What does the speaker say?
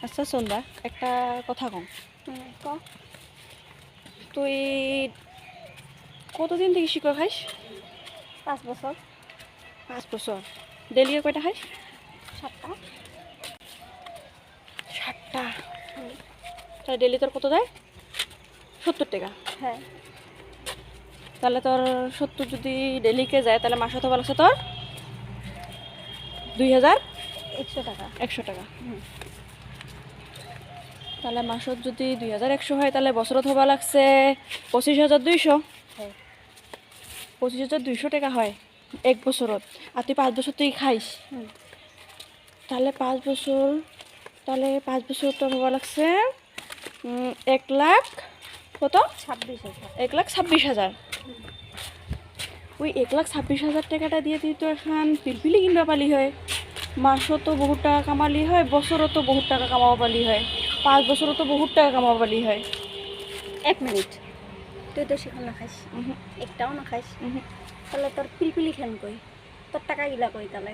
আচ্ছা সন্ধ্যা একটা কথা কম, ক। তুই কতদিন থেকে শিকড় খাইস? 5 বছর। 5 বছর। ডেলিয়ে কয়টা খাইস? 7টা। 7টা। তাহলে ডেলি তোর কত যায়? 70 টাকা। হ্যাঁ। তাহলে তোর 70 যদি ডেলিকে যায় তাহলে মাসে তো লাগছে তোর 2100। 100 টাকা। 100 টাকা। হুম। তাহলে মাসত যদি 2100 হয় তাহলে বছরত হবা লাগছে 25,200। হ্যাঁ। 25,200 টাকা হয় এক বছরত। আর তুই 5 বছর তুই খাইস, হুম। তাহলে 5 বছর, তাহলে 5 বছর তোর হবা লাগছে 1 লাখ কত? 26,000। 1,26,000। ওই 1,26,000 টাকাটা দিয়ে তুই তো এখন পিলপিলি কিনবা পালি হয়। মাসও তো বহুত টাকা কামালি হয়, বছরও তো বহুত টাকা কামাবো পালি হয়, 5 বছরও তো বহুত টাকা কামাবো পালি হয়। 1 মিনিট, তুই তো সেখান না খাইস, একটাও না খাইস, তাহলে তোর পিলপিলি খান কই, তোর টাকা গিলা কই তাহলে?